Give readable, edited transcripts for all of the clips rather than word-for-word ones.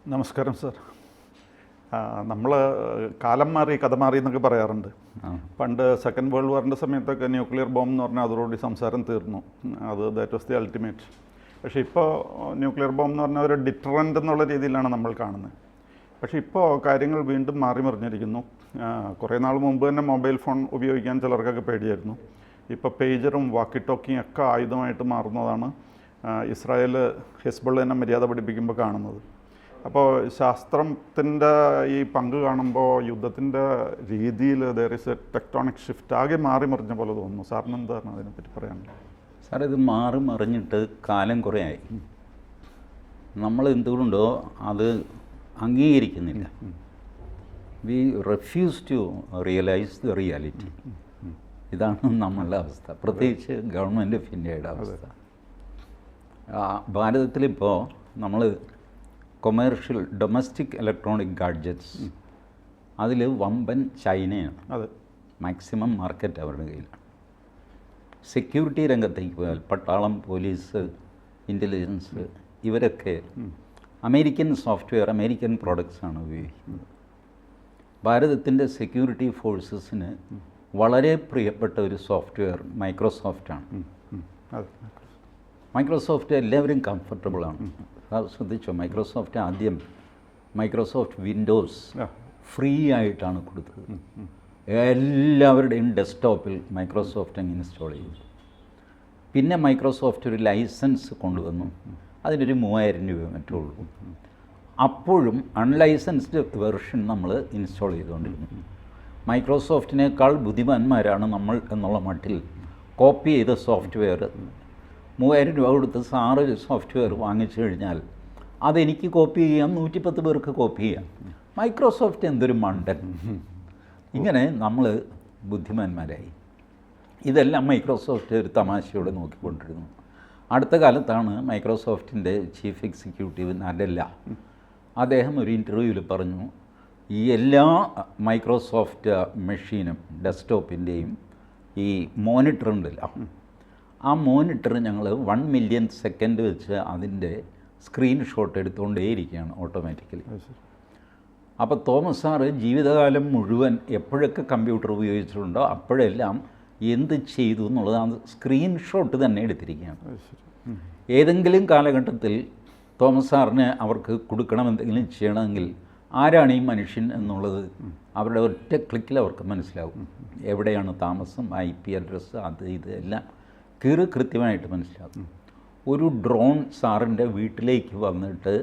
നമസ്കാരം സർ. നമ്മൾ കാലം മാറി കഥ മാറി എന്നൊക്കെ പറയാറുണ്ട്. പണ്ട് സെക്കൻഡ് വേൾഡ് വാറിൻ്റെ സമയത്തൊക്കെ ന്യൂക്ലിയർ ബോംബ് എന്ന് പറഞ്ഞാൽ അതോടുകൂടി സംസാരം തീർന്നു. That was the ultimate. പക്ഷേ ഇപ്പോൾ ന്യൂക്ലിയർ ബോംബ് എന്ന് പറഞ്ഞാൽ ഒരു ഡിറ്ററൻ്റ് എന്നുള്ള രീതിയിലാണ് നമ്മൾ കാണുന്നത്. പക്ഷേ ഇപ്പോൾ കാര്യങ്ങൾ വീണ്ടും മാറി മറിഞ്ഞിരിക്കുന്നു. കുറേ നാൾ മുമ്പ് തന്നെ മൊബൈൽ ഫോൺ ഉപയോഗിക്കാൻ ചിലർക്കൊക്കെ പേടിയായിരുന്നു. ഇപ്പോൾ പേജറും വാക്കി ടോക്കിയും ഒക്കെ ആയുധമായിട്ട് മാറുന്നതാണ് ഇസ്രായേൽ ഹിസ്ബുള്ളിനെ മര്യാദ പഠിപ്പിക്കുമ്പോൾ കാണുന്നത്. അപ്പോൾ ശാസ്ത്രത്തിൻ്റെ ഈ പങ്ക് കാണുമ്പോൾ യുദ്ധത്തിൻ്റെ രീതിയിൽ there is A tectonic shift ആകെ മാറി മറിഞ്ഞ പോലെ തോന്നുന്നു. സാറിന് എന്താണ് അതിനെപ്പറ്റി പറയാനുള്ളത്? സാർ, ഇത് മാറി മറിഞ്ഞിട്ട് കാലം കുറേ ആയി. നമ്മൾ എന്തുകൊണ്ടോ അത് അംഗീകരിക്കുന്നില്ല. We refuse to realise the reality. ഇതാണ് നമ്മളുടെ അവസ്ഥ, പ്രത്യേകിച്ച് ഗവൺമെൻറ് ഓഫ് ഇന്ത്യയുടെ അവസ്ഥ. ഭാരതത്തിലിപ്പോൾ നമ്മൾ കൊമേഴ്ഷ്യൽ ഡൊമസ്റ്റിക് ഇലക്ട്രോണിക് ഗാഡ്ജറ്റ്സ് അതിൽ വമ്പൻ ചൈനയാണ്. മാക്സിമം മാർക്കറ്റ് അവരുടെ കയ്യിലാണ്. സെക്യൂരിറ്റി രംഗത്തേക്ക് പോയാൽ പട്ടാളം, പോലീസ്, ഇൻ്റലിജൻസ് ഇവരൊക്കെ അമേരിക്കൻ സോഫ്റ്റ്വെയർ, അമേരിക്കൻ പ്രോഡക്ട്സാണ് ഉപയോഗിക്കുന്നത്. ഭാരതത്തിൻ്റെ സെക്യൂരിറ്റി ഫോഴ്സസിന് വളരെ പ്രിയപ്പെട്ട ഒരു സോഫ്റ്റ്വെയർ മൈക്രോസോഫ്റ്റാണ്. മൈക്രോസോഫ്റ്റ് എല്ലാവരും കംഫർട്ടബിളാണ്. ശ്രദ്ധിച്ചോ, മൈക്രോസോഫ്റ്റ് ആദ്യം മൈക്രോസോഫ്റ്റ് വിൻഡോസ് ഫ്രീ ആയിട്ടാണ് കൊടുത്തത്. എല്ലാവരുടെയും ഡെസ്ക്ടോപ്പിൽ മൈക്രോസോഫ്റ്റ് അങ്ങ് ഇൻസ്റ്റാൾ ചെയ്തു. പിന്നെ മൈക്രോസോഫ്റ്റ് ഒരു ലൈസൻസ് കൊണ്ടുവന്നു. അതിനൊരു 3000 രൂപ മറ്റേ ഉള്ളൂ. അപ്പോഴും അൺലൈസൻസ്ഡ് വെർഷൻ നമ്മൾ ഇൻസ്റ്റാൾ ചെയ്തുകൊണ്ടിരുന്നു. മൈക്രോസോഫ്റ്റിനേക്കാൾ ബുദ്ധിമാന്മാരാണ് നമ്മൾ എന്നുള്ള മട്ടിൽ കോപ്പി ചെയ്ത സോഫ്റ്റ്വെയർ 3000 രൂപ കൊടുത്ത് സാറ് സോഫ്റ്റ്വെയർ വാങ്ങിച്ചു കഴിഞ്ഞാൽ അതെനിക്ക് കോപ്പി ചെയ്യാം, 110 പേർക്ക് കോപ്പി ചെയ്യാം. മൈക്രോസോഫ്റ്റ് എന്തൊരു മണ്ടൻ. ഇങ്ങനെ നമ്മൾ ബുദ്ധിമാന്മാരായി. ഇതെല്ലാം മൈക്രോസോഫ്റ്റ് ഒരു തമാശയോടെ നോക്കിക്കൊണ്ടിരുന്നു. അടുത്ത കാലത്താണ് മൈക്രോസോഫ്റ്റിൻ്റെ ചീഫ് എക്സിക്യൂട്ടീവ് നഡല്ല, അദ്ദേഹം ഒരു ഇൻ്റർവ്യൂവിൽ പറഞ്ഞു, ഈ എല്ലാ മൈക്രോസോഫ്റ്റ് മെഷീനും ഡെസ്ക്ടോപ്പിൻ്റെയും ഈ മോണിറ്റർ ഉണ്ടല്ലോ, ആ മോണിറ്റർ ഞങ്ങൾ 1 മില്യൺ സെക്കൻഡ് വെച്ച് അതിൻ്റെ സ്ക്രീൻഷോട്ട് എടുത്തുകൊണ്ടേയിരിക്കുകയാണ് ഓട്ടോമാറ്റിക്കലി. അപ്പോൾ തോമസ് സാറ് ജീവിതകാലം മുഴുവൻ എപ്പോഴൊക്കെ കമ്പ്യൂട്ടർ ഉപയോഗിച്ചിട്ടുണ്ടോ അപ്പോഴെല്ലാം എന്ത് ചെയ്തു എന്നുള്ളത് ആ സ്ക്രീൻഷോട്ട് തന്നെ എടുത്തിരിക്കുകയാണ്. ഏതെങ്കിലും കാലഘട്ടത്തിൽ തോമസ് സാറിന് അവർക്ക് കൊടുക്കണം, എന്തെങ്കിലും ചെയ്യണമെങ്കിൽ ആരാണ് ഈ മനുഷ്യൻ എന്നുള്ളത് അവരുടെ ഒറ്റ ക്ലിക്കിൽ അവർക്ക് മനസ്സിലാവും. എവിടെയാണ് താമസം, IP അഡ്രസ്സ്, അത് ഇത് എല്ലാം കൃത്യമായിട്ട് മനസ്സിലാക്കും. ഒരു ഡ്രോൺ സാറിൻ്റെ വീട്ടിലേക്ക് വന്നിട്ട്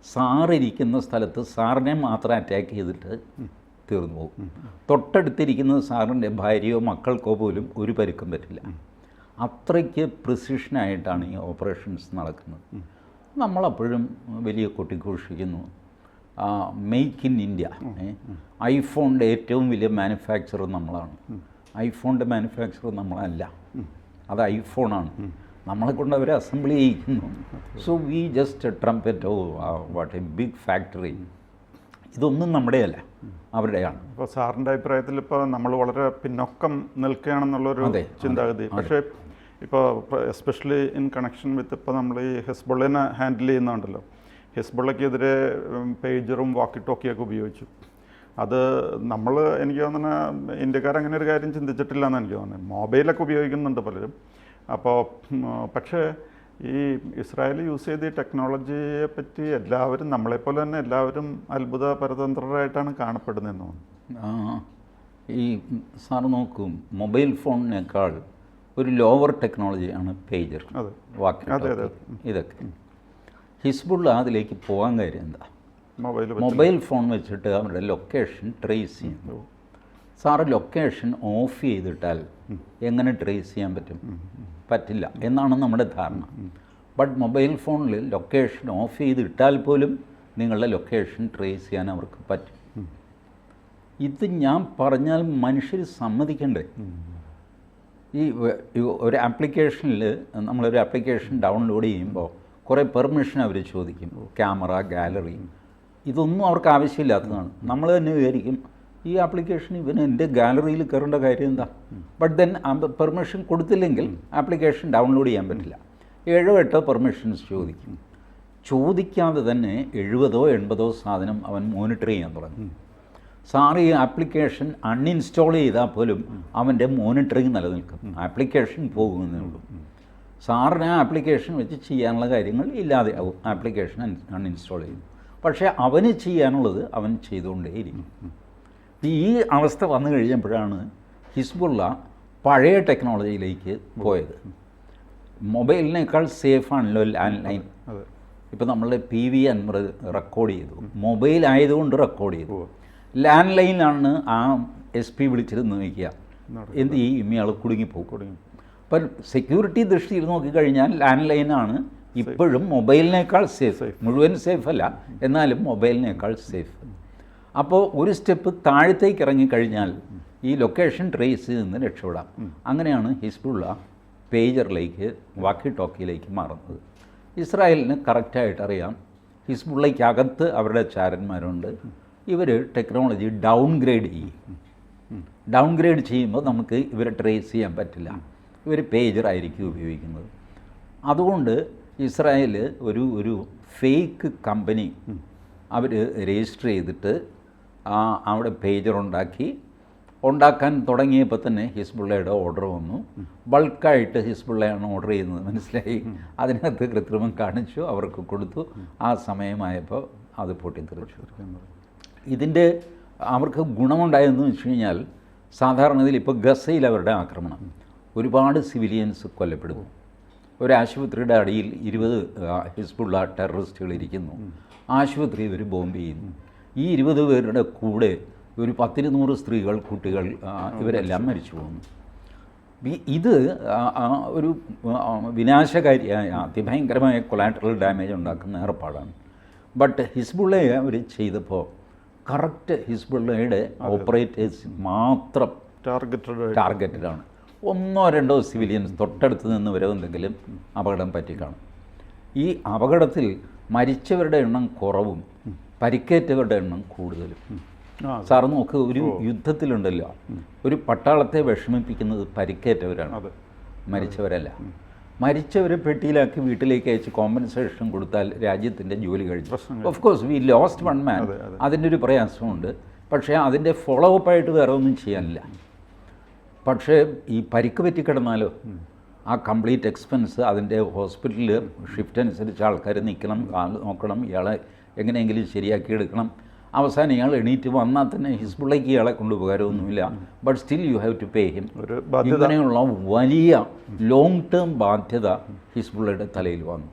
സാറിരിക്കുന്ന സ്ഥലത്ത് സാറിനെ മാത്രം അറ്റാക്ക് ചെയ്തിട്ട് തീർന്നു പോകും. തൊട്ടടുത്തിരിക്കുന്ന സാറിൻ്റെ ഭാര്യയോ മക്കൾക്കോ പോലും ഒരു പരുക്കം പറ്റില്ല. അത്രയ്ക്ക് പ്രിസിഷനായിട്ടാണ് ഈ ഓപ്പറേഷൻസ് നടക്കുന്നത്. നമ്മളപ്പോഴും വലിയ കൊട്ടിഘോഷിക്കുന്നു മെയ്ക്ക് ഇൻ ഇന്ത്യ. ഐഫോണിൻ്റെ ഏറ്റവും വലിയ മാനുഫാക്ചറർ നമ്മളാണ്. ഐഫോണിൻ്റെ മാനുഫാക്ചറർ നമ്മളല്ല, അത് ഐഫോണാണ്. നമ്മളെ കൊണ്ട് അവർ അസംബിൾ ചെയ്യിക്കുന്നു. So we just trumpet, what a big factory. ഇതൊന്നും നമ്മുടെയല്ല, അവരുടെയാണ്. ഇപ്പോൾ സാറിൻ്റെ അഭിപ്രായത്തിൽ ഇപ്പോൾ നമ്മൾ വളരെ പിന്നോക്കം നിൽക്കുകയാണെന്നുള്ളൊരു ചിന്താഗതി. പക്ഷേ ഇപ്പോൾ എസ്പെഷ്യലി ഇൻ കണക്ഷൻ വിത്ത് ഇപ്പോൾ നമ്മൾ ഈ ഹിസ്ബുള്ളിനെ ഹാൻഡിൽ ചെയ്യുന്നുണ്ടല്ലോ, ഹിസ്ബുള്ളക്കെതിരെ പേജറും വാക്കി ടോക്കിയൊക്കെ ഉപയോഗിച്ചു. അത് നമ്മൾ, എനിക്ക് തോന്നുന്നത് ഇന്ത്യക്കാരങ്ങനെ ഒരു കാര്യം ചിന്തിച്ചിട്ടില്ല എന്ന് എനിക്ക് തോന്നുന്നത്. മൊബൈലൊക്കെ ഉപയോഗിക്കുന്നുണ്ട് പലരും. അപ്പോൾ പക്ഷേ ഈ ഇസ്രായേൽ യൂസ് ചെയ്ത ഈ ടെക്നോളജിയെ പറ്റി എല്ലാവരും നമ്മളെപ്പോലെ തന്നെ എല്ലാവരും അത്ഭുത പരതന്ത്രരായിട്ടാണ് കാണപ്പെടുന്നതെന്ന് തോന്നുന്നു. ഈ സാർ നോക്കും, മൊബൈൽ ഫോണിനേക്കാൾ ഒരു ലോവർ ടെക്നോളജിയാണ് പേജർ, വാക്കി ഇതൊക്കെ. ഹിസ്ബുള്ള അതിലേക്ക് പോകാൻ കാര്യം എന്താ? മൊബൈൽ ഫോൺ വെച്ചിട്ട് അവരുടെ ലൊക്കേഷൻ ട്രേസ് ചെയ്യും. സാറ് ലൊക്കേഷൻ ഓഫ് ചെയ്തിട്ടാൽ എങ്ങനെ ട്രേസ് ചെയ്യാൻ പറ്റും? പറ്റില്ല എന്നാണ് നമ്മുടെ ധാരണ. ബട്ട് മൊബൈൽ ഫോണിൽ ലൊക്കേഷൻ ഓഫ് ചെയ്തിട്ടാൽ പോലും നിങ്ങളുടെ ലൊക്കേഷൻ ട്രേസ് ചെയ്യാൻ അവർക്ക് പറ്റും. ഇത് ഞാൻ പറഞ്ഞാൽ മനുഷ്യർ സമ്മതിക്കണ്ടേ? ഈ ഒരു ആപ്ലിക്കേഷനിൽ നമ്മളൊരു ആപ്ലിക്കേഷൻ ഡൗൺലോഡ് ചെയ്യുമ്പോൾ കുറേ പെർമിഷൻ അവർ ചോദിക്കും, ക്യാമറ, ഗാലറി. ഇതൊന്നും അവർക്ക് ആവശ്യമില്ലാത്തതാണ്. നമ്മൾ തന്നെ വിചാരിക്കും ഈ ആപ്ലിക്കേഷൻ ഇവന് എൻ്റെ ഗാലറിയിൽ കയറേണ്ട കാര്യം എന്താ? ബട്ട് ദെൻ പെർമിഷൻ കൊടുത്തില്ലെങ്കിൽ ആപ്ലിക്കേഷൻ ഡൗൺലോഡ് ചെയ്യാൻ പറ്റില്ല. 7-8 പെർമിഷൻസ് ചോദിക്കും. ചോദിക്കാതെ തന്നെ 70 80 സാധനം അവൻ മോണിറ്റർ ചെയ്യാൻ തുടങ്ങി. സാറ് ഈ ആപ്ലിക്കേഷൻ അൺഇൻസ്റ്റാൾ ചെയ്താൽ പോലും അവൻ്റെ മോണിറ്ററിങ് നിലനിൽക്കും. ആപ്ലിക്കേഷൻ പോകുന്നേ ഉള്ളൂ. സാറിന് ആ ആപ്ലിക്കേഷൻ വെച്ച് ചെയ്യാനുള്ള കാര്യങ്ങൾ ഇല്ലാതെ ആവും. ആപ്ലിക്കേഷൻ അൺഇൻസ്റ്റാൾ ചെയ്തു. പക്ഷേ അവന് ചെയ്യാനുള്ളത് അവൻ ചെയ്തുകൊണ്ടേയിരിക്കും. ഈ അവസ്ഥ വന്നു കഴിഞ്ഞപ്പോഴാണ് ഹിസ്ബുള്ള പഴയ ടെക്നോളജിയിലേക്ക് പോയത്. മൊബൈലിനേക്കാൾ സേഫാണല്ലോ ലാൻഡ് ലൈൻ. ഇപ്പോൾ നമ്മൾ PV അൻവർ റെക്കോർഡ് ചെയ്തു, മൊബൈൽ ആയതുകൊണ്ട് റെക്കോർഡ് ചെയ്തു. ലാൻഡ് ലൈനാണ് ആ SP വിളിച്ചിരുന്ന് നോക്കിയാൽ എന്ത് ചെയ്യും? ഇയാൾ കുടുങ്ങിപ്പോകും. അപ്പം സെക്യൂരിറ്റി ദൃഷ്ടിയിൽ നോക്കിക്കഴിഞ്ഞാൽ ലാൻഡ് ലൈനാണ് ഇപ്പോഴും മൊബൈലിനേക്കാൾ സേഫ്. മുഴുവൻ സേഫ് അല്ല, എന്നാലും മൊബൈലിനേക്കാൾ സേഫ്. അപ്പോൾ ഒരു സ്റ്റെപ്പ് താഴത്തേക്ക് ഇറങ്ങിക്കഴിഞ്ഞാൽ ഈ ലൊക്കേഷൻ ട്രേസ് നിന്ന് രക്ഷപ്പെടാം. അങ്ങനെയാണ് ഹിസ്ബുള്ള പേജറിലേക്ക്, വാക്കി ടോക്കിയിലേക്ക് മാറുന്നത്. ഇസ്രായേലിന് കറക്റ്റായിട്ട് അറിയാം ഹിസ്ബുള്ളയ്ക്കകത്ത് അവരുടെ ചാരന്മാരുണ്ട്. ഇവർ ടെക്നോളജി ഡൗൺഗ്രേഡ് ചെയ്യും. ഡൗൺഗ്രേഡ് ചെയ്യുമ്പോൾ നമുക്ക് ഇവരെ ട്രേസ് ചെയ്യാൻ പറ്റില്ല. ഇവർ പേജറായിരിക്കും ഉപയോഗിക്കുന്നത്. അതുകൊണ്ട് ഇസ്രായേൽ ഒരു ഫേക്ക് കമ്പനി അവർ രജിസ്റ്റർ ചെയ്തിട്ട് അവിടെ പേജർ ഉണ്ടാക്കാൻ തുടങ്ങിയപ്പോൾ തന്നെ ഹിസ്ബുള്ളയുടെ ഓർഡർ വന്നു. ബൾക്കായിട്ട് ഹിസ്ബുള്ളയാണ് ഓർഡർ ചെയ്യുന്നത് മനസ്സിലായി. അതിനകത്ത് കൃത്രിമം കാണിച്ചു, അവർക്ക് കൊടുത്തു. ആ സമയമായപ്പോൾ അത് പൊട്ടിത്തെറിച്ചു. ഇതിൻ്റെ അവർക്ക് ഗുണമുണ്ടായതെന്ന് വെച്ച് കഴിഞ്ഞാൽ, സാധാരണയിൽ ഇപ്പോൾ ഗസയിൽ അവരുടെ ആക്രമണം, ഒരുപാട് സിവിലിയൻസ് കൊല്ലപ്പെടുന്നു. ഒരു ആശുപത്രിയുടെ അടിയിൽ 20 ഹിസ്ബുള്ള ടെററിസ്റ്റുകൾ ഇരിക്കുന്നു. ആശുപത്രി ഇവർ ബോംബ് ചെയ്യുന്നു. ഈ 20 പേരുടെ കൂടെ ഒരു 10-100 സ്ത്രീകൾ, കുട്ടികൾ, ഇവരെല്ലാം മരിച്ചു പോകുന്നു. ഇത് ഒരു വിനാശകാരിയായ അതിഭയങ്കരമായ കൊളാറ്ററൽ ഡാമേജ് ഉണ്ടാക്കുന്ന ഏർപ്പാടാണ്. ബട്ട് ഹിസ്ബുള്ളയെ അവർ ചെയ്തപ്പോൾ കറക്റ്റ് ഹിസ്ബുള്ളയുടെ ഓപ്പറേറ്റേഴ്സ് മാത്രം ടാർഗറ്റഡാണ്. 1-2 സിവിലിയൻസ് തൊട്ടടുത്ത് നിന്ന് വരെന്തെങ്കിലും അപകടം പറ്റിക്കാണും. ഈ അപകടത്തിൽ മരിച്ചവരുടെ എണ്ണം കുറവും പരിക്കേറ്റവരുടെ എണ്ണം കൂടുതലും. സാറ് നോക്ക്, ഒരു യുദ്ധത്തിലുണ്ടല്ലോ, ഒരു പട്ടാളത്തെ വിഷമിപ്പിക്കുന്നത് പരിക്കേറ്റവരാണ്, മരിച്ചവരല്ല. മരിച്ചവരെ പെട്ടിയിലാക്കി വീട്ടിലേക്ക് അയച്ച് കോമ്പൻസേഷൻ കൊടുത്താൽ രാജ്യത്തിൻ്റെ ജോലി കഴിഞ്ഞു. Of course V lost 1 man, അതിൻ്റെ ഒരു പ്രയാസമുണ്ട്. പക്ഷേ അതിൻ്റെ ഫോളോ അപ്പായിട്ട് വേറെ ഒന്നും ചെയ്യാനില്ല. പക്ഷേ ഈ പരിക്ക് പറ്റിക്കിടന്നാലോ ആ കംപ്ലീറ്റ് എക്സ്പെൻസ്, അതിൻ്റെ ഹോസ്പിറ്റലിൽ ഷിഫ്റ്റ് അനുസരിച്ച് ആൾക്കാർ നിൽക്കണം, നോക്കണം, ഇയാളെ എങ്ങനെയെങ്കിലും ശരിയാക്കി എടുക്കണം. അവസാനം ഇയാൾ എണീറ്റ് വന്നാൽ തന്നെ ഹിസ്ബുള്ളയ്ക്ക് ഇയാളെ കൊണ്ടുപോകാരൊന്നുമില്ല. But still you have to pay him. ഇങ്ങനെയുള്ള വലിയ ലോങ് ടേം ബാധ്യത ഹിസ്ബുള്ളയുടെ തലയിൽ വന്നു.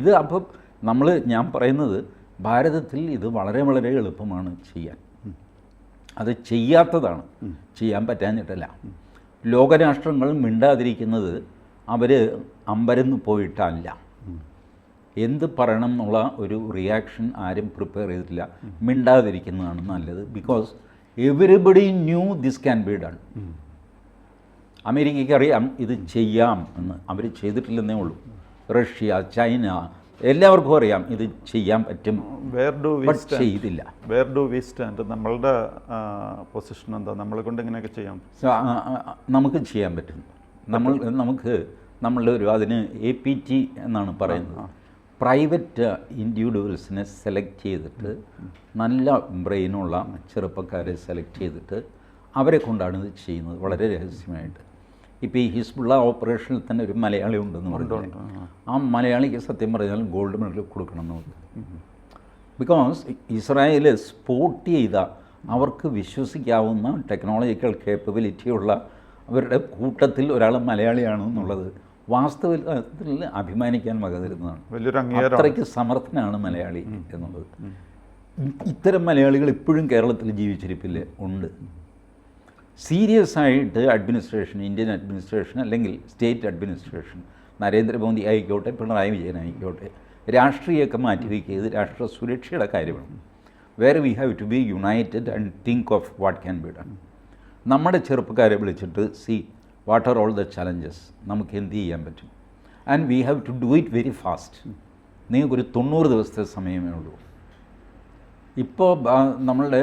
ഇത് അപ്പം ഞാൻ പറയുന്നത് ഭാരതത്തിൽ ഇത് വളരെ വളരെ എളുപ്പമാണ് ചെയ്യാൻ. അത് ചെയ്യാത്തതാണ്, ചെയ്യാൻ പറ്റാഞ്ഞിട്ടല്ല. ലോകരാഷ്ട്രങ്ങൾ മിണ്ടാതിരിക്കുന്നത് അവർ അമ്പരന്ന് പോയിട്ടല്ല. എന്ത് പറയണം എന്നുള്ള ഒരു റിയാക്ഷൻ ആരും പ്രിപ്പയർ ചെയ്തിട്ടില്ല. മിണ്ടാതിരിക്കുന്നതാണ് നല്ലത്. Because everybody new this can be done. അമേരിക്കയ്ക്ക് അറിയാം ഇത് ചെയ്യാം എന്ന്, അവർ ചെയ്തിട്ടില്ലെന്നേ ഉള്ളൂ. റഷ്യ, ചൈന, എല്ലാവർക്കും അറിയാം ഇത് ചെയ്യാൻ പറ്റും, ചെയ്തില്ല. Where do we stand? നമ്മളുടെ പൊസിഷൻ എന്താ? നമ്മളെ കൊണ്ട് ഇങ്ങനെയൊക്കെ ചെയ്യാം. നമുക്ക് ചെയ്യാൻ പറ്റും. നമ്മളുടെ ഒരു അതിന് APT എന്നാണ് പറയുന്നത്. പ്രൈവറ്റ് ഇൻഡിവിജ്വൽസിനെ സെലക്ട് ചെയ്തിട്ട്, നല്ല ബ്രെയിനുള്ള ചെറുപ്പക്കാരെ സെലക്ട് ചെയ്തിട്ട് അവരെ കൊണ്ടാണ് ഇത് ചെയ്യുന്നത്, വളരെ രഹസ്യമായിട്ട്. ഇപ്പോൾ ഈ ഹിസ്ബുള്ള ഓപ്പറേഷനിൽ തന്നെ ഒരു മലയാളി ഉണ്ടെന്ന് പറഞ്ഞു. ആ മലയാളിക്ക് സത്യം പറഞ്ഞാൽ ഗോൾഡ് മെഡൽ കൊടുക്കണം എന്ന് പറഞ്ഞു. ബിക്കോസ് ഇസ്രായേൽ സ്പോട്ട് ചെയ്ത, അവർക്ക് വിശ്വസിക്കാവുന്ന ടെക്നോളജിക്കൽ കേപ്പബിലിറ്റിയുള്ള അവരുടെ കൂട്ടത്തിൽ ഒരാൾ മലയാളിയാണെന്നുള്ളത് വാസ്തവത്തിൽ അഭിമാനിക്കാൻ വക തരുന്നതാണ്. അത്രയ്ക്ക് സമർത്ഥനാണ് മലയാളി എന്നുള്ളത്. ഇത്തരം മലയാളികൾ ഇപ്പോഴും കേരളത്തിൽ ജീവിച്ചിരിപ്പില്ല, ഉണ്ട്. സീരിയസ് ആയിട്ട് അഡ്മിനിസ്ട്രേഷൻ, ഇന്ത്യൻ അഡ്മിനിസ്ട്രേഷൻ അല്ലെങ്കിൽ സ്റ്റേറ്റ് അഡ്മിനിസ്ട്രേഷൻ, നരേന്ദ്രമോദി ആയിക്കോട്ടെ, പിണറായി വിജയൻ ആയിക്കോട്ടെ, രാഷ്ട്രീയമൊക്കെ മാറ്റിവെക്കുക. ഇത് രാഷ്ട്ര സുരക്ഷയുടെ കാര്യമാണ്. Where we have to be united and think of what can be done. നമ്മുടെ ചെറുപ്പക്കാരെ വിളിച്ചിട്ട് what are all the challenges, നമുക്ക് എന്ത് ചെയ്യാൻ പറ്റും, and we have to do it very fast. നിങ്ങൾക്കൊരു 90 ദിവസത്തെ സമയമേ ഉള്ളൂ. ഇപ്പോൾ നമ്മളുടെ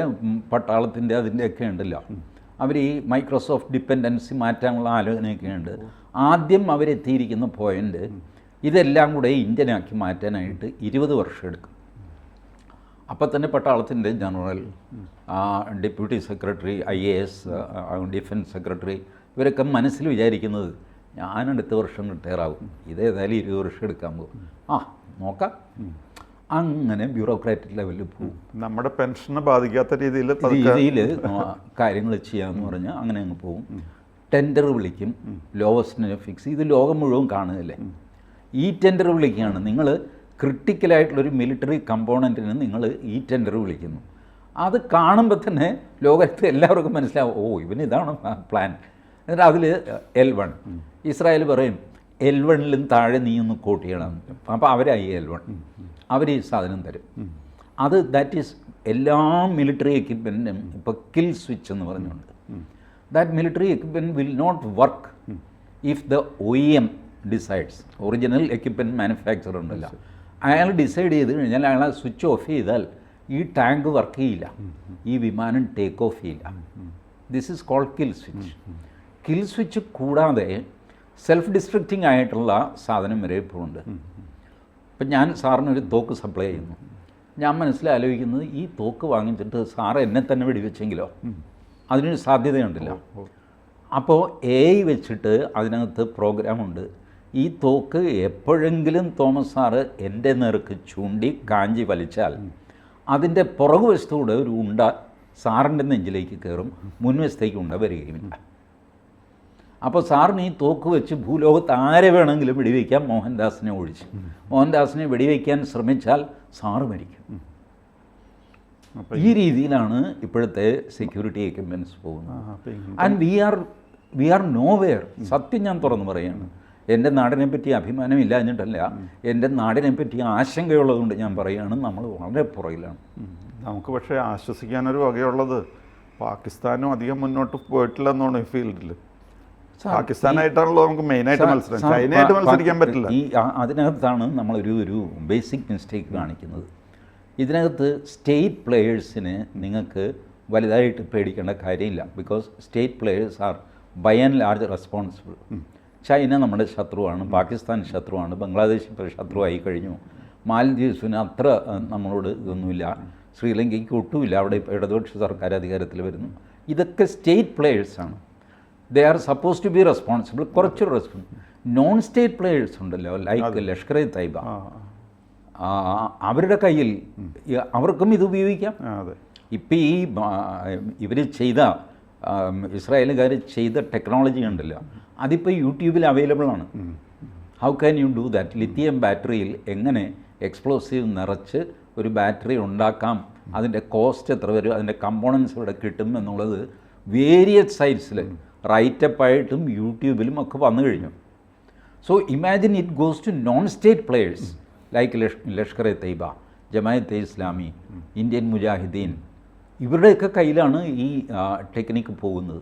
പട്ടാളത്തിൻ്റെ അതിൻ്റെയൊക്കെ ഉണ്ടല്ലോ, അവർ ഈ മൈക്രോസോഫ്റ്റ് ഡിപ്പെൻഡൻസി മാറ്റാനുള്ള ആലോചനയൊക്കെ ഉണ്ട്. ആദ്യം അവരെത്തിയിരിക്കുന്ന പോയിൻ്റ് ഇതെല്ലാം കൂടെ ഇന്ത്യനാക്കി മാറ്റാനായിട്ട് 20 വർഷം എടുക്കും. അപ്പം തന്നെ പട്ടാളത്തിൻ്റെ general, deputy secretary, IAS, defence secretary, ഇവരൊക്കെ മനസ്സിൽ വിചാരിക്കുന്നത് ഞാൻ അടുത്ത വർഷം റിട്ടയർ ആകും, ഇതേതായാലും 20 വർഷം എടുക്കാൻ പോകും, നോക്കാം. അങ്ങനെ ബ്യൂറോക്രാറ്റിക് ലെവലിൽ പോകും. നമ്മുടെ പെൻഷനെ ബാധിക്കാത്ത രീതിയിൽ കാര്യങ്ങൾ ചെയ്യാമെന്ന് പറഞ്ഞാൽ അങ്ങനെ അങ്ങ് പോകും. ടെൻഡർ വിളിക്കും, ലോവസ്റ്റിനെ ഫിക്സ് ചെയ്ത് ലോകം മുഴുവൻ കാണുകയല്ലേ. ഈ ടെൻഡർ വിളിക്കുകയാണ്. നിങ്ങൾ ക്രിട്ടിക്കലായിട്ടുള്ളൊരു മിലിറ്ററി കമ്പോണൻറ്റിന് നിങ്ങൾ ഈ ടെൻഡർ വിളിക്കുന്നു. അത് കാണുമ്പോൾ തന്നെ ലോകത്ത് എല്ലാവർക്കും മനസ്സിലാവും, ഇവന് ഇതാണ് പ്ലാൻ. എന്നിട്ട് അതിൽ L1, ഇസ്രായേൽ പറയും L1ലും താഴെ നീ ഒന്ന് കോട്ട് ചെയ്യണം. അപ്പോൾ അവരായി L1, അവർ ഈ സാധനം തരും. അത് ദാറ്റ് ഈസ് എല്ലാ മിലിറ്ററി എക്യുപ്മെൻറ്റിനും ഇപ്പോൾ കിൽ സ്വിച്ച് എന്ന് പറഞ്ഞുകൊണ്ട്, that military equipment will not work if the OEM decides. Original equipment manufacture ഉണ്ടല്ലോ, അയാൾ ഡിസൈഡ് ചെയ്ത് കഴിഞ്ഞാൽ അയാൾ സ്വിച്ച് ഓഫ് ചെയ്താൽ ഈ ടാങ്ക് വർക്ക് ചെയ്യില്ല, ഈ വിമാനം ടേക്ക് ഓഫ് ചെയ്യില്ല. This is called kill switch. Kill switch കൂടാതെ സെൽഫ് ഡിസ്ട്രക്റ്റിംഗ് ആയിട്ടുള്ള സാധനം വരെ ഇപ്പോൾ ഉണ്ട്. ഇപ്പം ഞാൻ സാറിനൊരു തോക്ക് സപ്ലൈ ചെയ്യുന്നു. ഞാൻ മനസ്സിലാലോചിക്കുന്നത് ഈ തോക്ക് വാങ്ങിച്ചിട്ട് സാറ് എന്നെ തന്നെ വെടിവെച്ചെങ്കിലോ, അതിനൊരു സാധ്യതയുണ്ടല്ല. അപ്പോൾ AI വെച്ചിട്ട് അതിനകത്ത് പ്രോഗ്രാമുണ്ട്. ഈ തോക്ക് എപ്പോഴെങ്കിലും തോമസ് സാറ് എൻ്റെ നേർക്ക് ചൂണ്ടി കാഞ്ചി വലിച്ചാൽ അതിൻ്റെ പുറകുവശത്തൂടെ ഒരു ഉണ്ട സാറിൻ്റെ നെഞ്ചിലേക്ക് കയറും, മുൻവശത്തേക്ക് ഉണ്ട വരികയുമില്ല. അപ്പോൾ സാറിന് ഈ തോക്ക് വെച്ച് ഭൂലോകത്ത് ആരെ വേണമെങ്കിലും വെടിവെക്കാം, മോഹൻദാസിനെ ഒഴിച്ച്. മോഹൻദാസിനെ വെടിവെക്കാൻ ശ്രമിച്ചാൽ സാറ് മരിക്കും. ഈ രീതിയിലാണ് ഇപ്പോഴത്തെ സെക്യൂരിറ്റി എക്യുപ്മെൻറ്റ്സ് പോകുന്നത്. And we are nowhere. സത്യം ഞാൻ തുറന്നു പറയുകയാണ്. എൻ്റെ നാടിനെ പറ്റി അഭിമാനം ഇല്ലാഞ്ഞിട്ടല്ല, എൻ്റെ നാടിനെ പറ്റി ആശങ്കയുള്ളതുകൊണ്ട് ഞാൻ പറയുകയാണ്, നമ്മൾ വളരെ പുറകിലാണ്. നമുക്ക് പക്ഷേ ആശ്വസിക്കാനൊരു വകയുള്ളത് പാകിസ്ഥാനും അധികം മുന്നോട്ട് പോയിട്ടില്ലെന്നാണ് ഈ ഫീൽഡിൽ. പാകിസ്ഥാനായിട്ടാണല്ലോ നമുക്ക് മെയിനായിട്ട് മത്സരം, ചൈനയായിട്ട് മത്സരിക്കാൻ പറ്റില്ല. അതിനകത്താണ് നമ്മളൊരു ബേസിക് മിസ്റ്റേക്ക് കാണിക്കുന്നത്. ഇതിനകത്ത് സ്റ്റേറ്റ് പ്ലെയേഴ്സിന് നിങ്ങൾക്ക് വലുതായിട്ട് പേടിക്കേണ്ട കാര്യമില്ല. Because state players are by and large responsible. China നമ്മുടെ ശത്രുവാണ്, പാകിസ്ഥാൻ ശത്രുവാണ്, ബംഗ്ലാദേശ് ഇപ്പോൾ ശത്രുവായി കഴിഞ്ഞു, മാലദ്വീപ്സിന് അത്ര നമ്മളോട് ഇതൊന്നുമില്ല, ശ്രീലങ്കയ്ക്ക് ഒട്ടുമില്ല, അവിടെ ഇപ്പോൾ ഇടതുപക്ഷ സർക്കാർ അധികാരത്തിൽ വരുന്നു. ഇതൊക്കെ സ്റ്റേറ്റ് പ്ലെയേഴ്സാണ്. They are suppose to be responsible. കുറച്ച് നോൺ സ്റ്റേറ്റ് പ്ലെയേഴ്സ് ഉണ്ടല്ലോ, ലൈക്ക് ലഷ്കർ-ഇ-തൈബ, അവരുടെ കയ്യിൽ അവർക്കും ഇത് ഉപയോഗിക്കാം. ഇപ്പം ഇവർ ചെയ്ത ഇസ്രായേലുകാർ ചെയ്ത ടെക്നോളജി ഉണ്ടല്ലോ, അതിപ്പോൾ യൂട്യൂബിൽ അവൈലബിൾ ആണ്. How can you do that? Lithium ബാറ്ററിയിൽ എങ്ങനെ എക്സ്പ്ലോസീവ് നിറച്ച് ഒരു ബാറ്ററി ഉണ്ടാക്കാം, അതിൻ്റെ കോസ്റ്റ് എത്ര വരും, അതിൻ്റെ കമ്പോണൻസ് ഇവിടെ കിട്ടും എന്നുള്ളത് വേരിയസ് സൈറ്റ്സിൽ റൈറ്റപ്പായിട്ടും യൂട്യൂബിലും ഒക്കെ വന്നു കഴിഞ്ഞു. So imagine it goes to non state players like Lashkar-e-Taiba, Jamaat-e Islami, Indian Mujahideen, ഇവരുടെയൊക്കെ കയ്യിലാണ് ഈ ടെക്നിക്ക് പോകുന്നത്.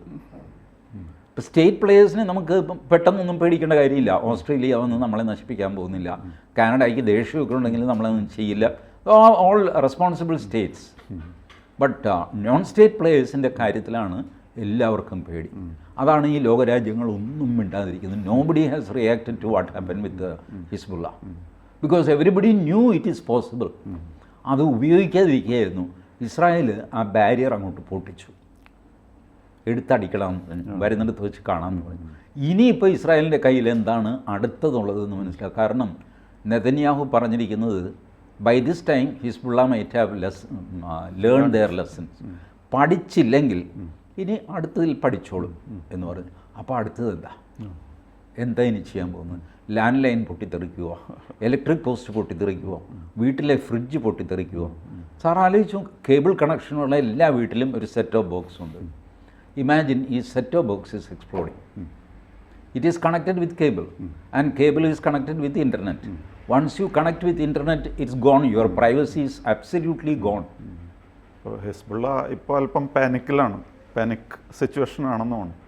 ഇപ്പോൾ സ്റ്റേറ്റ് പ്ലെയേഴ്സിനെ നമുക്ക് പെട്ടെന്നൊന്നും പേടിക്കേണ്ട കാര്യമില്ല. ഓസ്ട്രേലിയ ഒന്നും നമ്മളെ നശിപ്പിക്കാൻ പോകുന്നില്ല, കാനഡയ്ക്ക് ദേഷ്യമൊക്കെ ഉണ്ടെങ്കിൽ നമ്മളൊന്നും ചെയ്യില്ല. All responsible states. But non state പ്ലെയേഴ്സിൻ്റെ കാര്യത്തിലാണ് എല്ലാവർക്കും പേടി. അതാണ് ഈ ലോകരാജ്യങ്ങളൊന്നും മിണ്ടാതിരിക്കുന്നത്. Nobody has reacted to what happen with Hezbollah because everybody knew it is possible. അത് ഉപയോഗിക്കാതിരിക്കുകയായിരുന്നു. ഇസ്രായേൽ ആ ബാരിയർ അങ്ങോട്ട് പൊട്ടിച്ചു, എടുത്തടിക്കണം, വരുന്നിടത്ത് വെച്ച് കാണാമെന്ന് പറഞ്ഞു. ഇനിയിപ്പോൾ ഇസ്രായേലിൻ്റെ കയ്യിൽ എന്താണ് അടുത്തതുള്ളതെന്ന് മനസ്സിലാക്കുക. കാരണം നെതന്യാഹു പറഞ്ഞിരിക്കുന്നത് by this time Hezbollah might have learn their lessons. പഠിച്ചില്ലെങ്കിൽ ഇനി അടുത്തതിൽ പഠിച്ചോളും എന്ന് പറഞ്ഞു. അപ്പോൾ അടുത്തത് എന്താ ഇനി ചെയ്യാൻ പോകുന്നത്? ലാൻഡ് ലൈൻ പൊട്ടിത്തെറിക്കുമോ? ഇലക്ട്രിക് പോസ്റ്റ് പൊട്ടിത്തെറിക്കുമോ? വീട്ടിലെ ഫ്രിഡ്ജ് പൊട്ടിത്തെറിക്കുമോ? സാർ ആലോചിച്ചു, കേബിൾ കണക്ഷനുള്ള എല്ലാ വീട്ടിലും ഒരു സെറ്റ് ഓഫ് ബോക്സ് ഉണ്ട്. ഇമാജിൻ ഈ set of box is exploding. It is connected with cable and cable is connected with internet. Once you connect with internet it's gone. Your privacy is absolutely gone. Hezbollah ഇപ്പോൾ അല്പം പാനിക്കിലാണ്, panic situation ആണെന്ന് തോന്നുന്നു.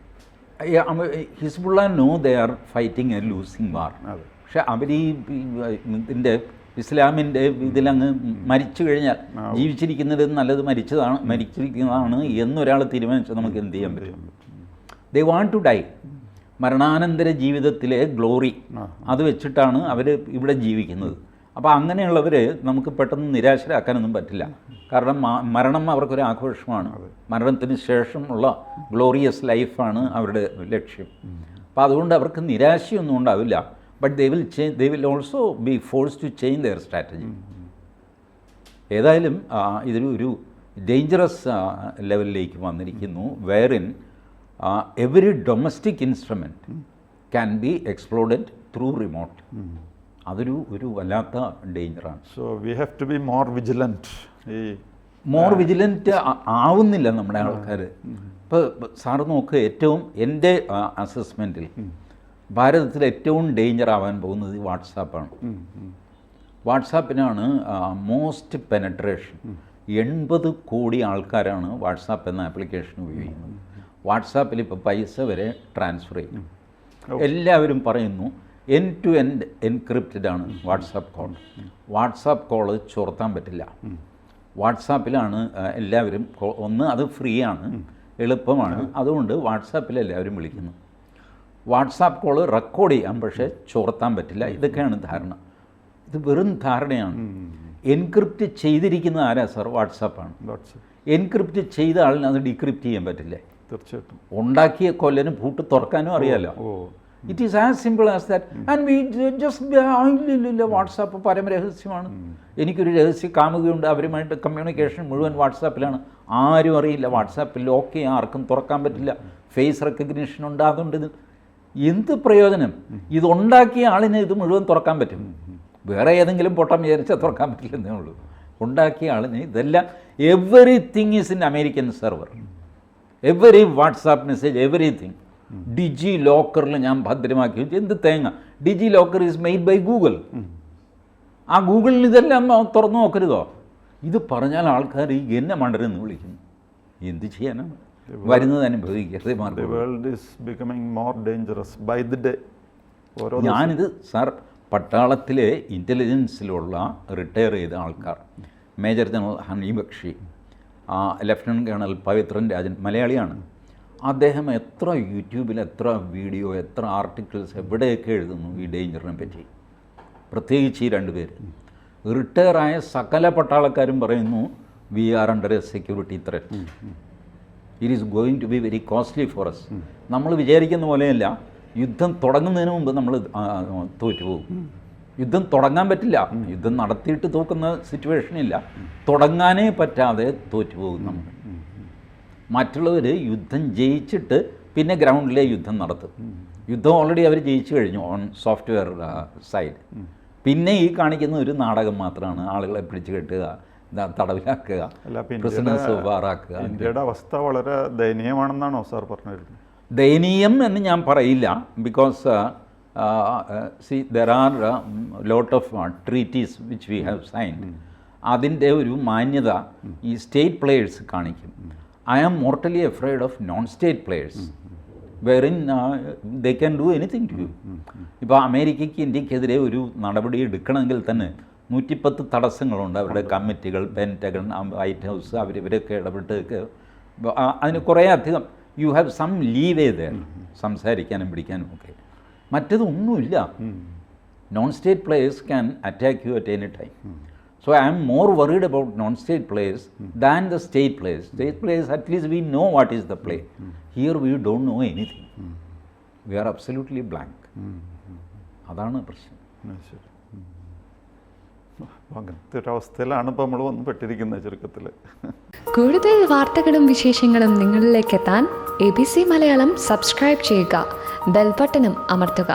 Hezbollah no they are fighting a losing വാർ. പക്ഷെ അവർ ഈ ഇതിൻ്റെ ഇസ്ലാമിൻ്റെ ഇതിലങ്ങ് മരിച്ചു കഴിഞ്ഞാൽ ജീവിച്ചിരിക്കുന്നത് നല്ലത് മരിച്ചിരിക്കുന്നതാണ് എന്നൊരാൾ തീരുമാനിച്ചാൽ നമുക്ക് എന്ത് ചെയ്യാൻ പറ്റും? They want to die. മരണാനന്തര ജീവിതത്തിലെ ഗ്ലോറി അത് വെച്ചിട്ടാണ് അവർ ഇവിടെ ജീവിക്കുന്നത്. അപ്പോൾ അങ്ങനെയുള്ളവർ നമുക്ക് പെട്ടെന്ന് നിരാശരാക്കാനൊന്നും പറ്റില്ല. കാരണം മരണം അവർക്കൊരു ആഘോഷമാണ്. മരണത്തിന് ശേഷമുള്ള ഗ്ലോറിയസ് ലൈഫാണ് അവരുടെ ലക്ഷ്യം. അപ്പോൾ അതുകൊണ്ട് അവർക്ക് നിരാശയൊന്നും ഉണ്ടാവില്ല. But they will also be force to change their strategy. ഏതായാലും ഇതൊരു ഡേഞ്ചറസ് ലെവലിലേക്ക് വന്നിരിക്കുന്നു. Wherein every domestic instrument can be exploded through remote. അതൊരു വല്ലാത്ത ഡേഞ്ചറാണ്. So we have to be more vigilant. More vigilant ആവുന്നില്ല നമ്മുടെ ആൾക്കാർ. ഇപ്പോൾ സാറ് നോക്ക്, ഏറ്റവും എൻ്റെ അസസ്മെൻറ്റിൽ ഭാരതത്തിൽ ഏറ്റവും ഡേഞ്ചർ ആവാൻ പോകുന്നത് വാട്സാപ്പാണ്. വാട്സാപ്പിനാണ് മോസ്റ്റ് പെനട്രേഷൻ. 80 കോടി ആൾക്കാരാണ് വാട്സാപ്പ് എന്ന ആപ്ലിക്കേഷൻ ഉപയോഗിക്കുന്നത്. വാട്സാപ്പിൽ ഇപ്പോൾ പൈസ വരെ ട്രാൻസ്ഫർ ചെയ്യും. എല്ലാവരും പറയുന്നു എൻഡ് ടു എൻഡ് എൻക്രിപ്റ്റഡ് ആണ് വാട്സാപ്പ് കോൾ. വാട്സാപ്പ് കോള് ചോർത്താൻ പറ്റില്ല. വാട്സാപ്പിലാണ് എല്ലാവരും ഒന്ന്, അത് ഫ്രീ ആണ്, എളുപ്പമാണ്. അതുകൊണ്ട് വാട്സാപ്പിൽ എല്ലാവരും വിളിക്കുന്നു. വാട്സാപ്പ് കോള് റെക്കോർഡ് ചെയ്യാം, പക്ഷേ ചോർത്താൻ പറ്റില്ല. ഇതൊക്കെയാണ് ധാരണ. ഇത് വെറും ധാരണയാണ്. എൻക്രിപ്റ്റ് ചെയ്തിരിക്കുന്ന ആരാ സാർ? വാട്സാപ്പാണ്. എൻക്രിപ്റ്റ് ചെയ്ത ആളിന് അത് ഡീക്രിപ്റ്റ് ചെയ്യാൻ പറ്റില്ലേ? തീർച്ചയായിട്ടും. ഉണ്ടാക്കിയ കൊല്ലന് പൂട്ട് തുറക്കാനും അറിയാലോ. It is as simple as that. And we just ഇല്ല, വാട്സാപ്പ് പരമരഹസ്യമാണ്. എനിക്കൊരു രഹസ്യ കാമുകയുണ്ട്, അവരുമായിട്ട് കമ്മ്യൂണിക്കേഷൻ മുഴുവൻ വാട്സാപ്പിലാണ്. ആരും അറിയില്ല. വാട്സാപ്പിൽ ഓക്കെ, ആർക്കും തുറക്കാൻ പറ്റില്ല. ഫേസ് റെക്കഗ്നിഷൻ ഉണ്ട്. അതുകൊണ്ട് ഇത് എന്ത് പ്രയോജനം? ഇതുണ്ടാക്കിയ ആളിന് ഇത് മുഴുവൻ തുറക്കാൻ പറ്റും. വേറെ ഏതെങ്കിലും പൊട്ടം വിചാരിച്ചാൽ തുറക്കാൻ പറ്റില്ലെന്നേ ഉള്ളൂ. ഉണ്ടാക്കിയ ആളിന് ഇതെല്ലാം everything is in American server. Every WhatsApp message, everything ഡിജി ലോക്കറിൽ ഞാൻ ഭദ്രമാക്കി വെച്ചു. എന്ത് തേങ്ങ! DigiLocker is made by Google. ആ ഗൂഗിളിൽ ഇതെല്ലാം തുറന്നു നോക്കരുതോ? ഇത് പറഞ്ഞാൽ ആൾക്കാർ ഈ എന്നെ മണ്ടരെന്ന് വിളിക്കുന്നു. എന്ത് ചെയ്യാനാണ്? വരുന്നത് അനുഭവിക്കരുത്. ഞാനിത് സാർ, പട്ടാളത്തിലെ ഇൻ്റലിജൻസിലുള്ള റിട്ടയർ ചെയ്ത ആൾക്കാർ, major general honey Bakshi, lieutenant colonel Pavithran Rajan, മലയാളിയാണ്. അദ്ദേഹം എത്ര യൂട്യൂബിൽ എത്ര വീഡിയോ, എത്ര ആർട്ടിക്കിൾസ് എവിടെയൊക്കെ എഴുതുന്നു ഈ ഡേഞ്ചറിനെ പറ്റി. പ്രത്യേകിച്ച് ഈ 2 പേര്. റിട്ടയറായ സകല പട്ടാളക്കാരും പറയുന്നു we are under a security threat. It is going to be very costly for us. നമ്മൾ വിചാരിക്കുന്ന പോലെയല്ല. യുദ്ധം തുടങ്ങുന്നതിന് മുമ്പ് നമ്മൾ തോറ്റുപോകും. യുദ്ധം തുടങ്ങാൻ പറ്റില്ല. യുദ്ധം നടത്തിയിട്ട് തോക്കുന്ന സിറ്റുവേഷനില്ല. തുടങ്ങാനേ പറ്റാതെ തോറ്റുപോകും നമ്മൾ. മറ്റുള്ളവർ യുദ്ധം ജയിച്ചിട്ട് പിന്നെ ഗ്രൗണ്ടിലെ യുദ്ധം നടത്തും. യുദ്ധം ഓൾറെഡി അവർ ജയിച്ചു കഴിഞ്ഞു ഓൺ സോഫ്റ്റ്വെയർ സൈഡ്. പിന്നെ ഈ കാണിക്കുന്ന ഒരു നാടകം മാത്രമാണ്. ആളുകളെ പിടിച്ചു കെട്ടുക, തടവിലാക്കുക, പ്രിസണേഴ്സ് ഓഫ് വാർ ആക്കുക. ഇന്ത്യയുടെ അവസ്ഥ വളരെ ദയനീയമാണെന്നാണോ സാർ പറഞ്ഞിരുന്നത്? ദയനീയം എന്ന് ഞാൻ പറയില്ല. Because C there are lot of treaties which we have signed. അതിൻ്റെ ഒരു മാന്യത ഈ സ്റ്റേറ്റ് പ്ലേയേഴ്സ് കാണിക്കും. I am mortally afraid of non-state players, wherein they can do anything to you. ഇപ്പോൾ അമേരിക്കയ്ക്ക് ഇന്ത്യക്കെതിരെ ഒരു നടപടി എടുക്കണമെങ്കിൽ തന്നെ 110 തടസ്സങ്ങളുണ്ട്. അവരുടെ കമ്മിറ്റികൾ, പെൻറ്റഗൺ, വൈറ്റ് ഹൗസ്, അവരിവരൊക്കെ ഇടപെട്ട് അതിന് കുറേ അധികം you have some leeway there സംസാരിക്കാനും പിടിക്കാനും ഒക്കെ. മറ്റേതൊന്നുമില്ല. Non state players can attack you at any time. So I am more worried about non-state players than the state players. State players, at least we know what is the play. Here we don't know anything. We are absolutely blank. അതാണ് പ്രശ്നം. അങ്ങനത്തെ ഒരു അവസ്ഥയിലാണ് ഇപ്പോൾ നമ്മൾ വന്ന് പെട്ടിരിക്കുന്നത് ചുരുക്കത്തിൽ. കൂടുതൽ വാർത്തകളും വിശേഷങ്ങളും നിങ്ങളിലേക്ക് എത്താൻ ABC മലയാളം സബ്സ്ക്രൈബ് ചെയ്യുക, ബെൽ ബട്ടണും അമർത്തുക.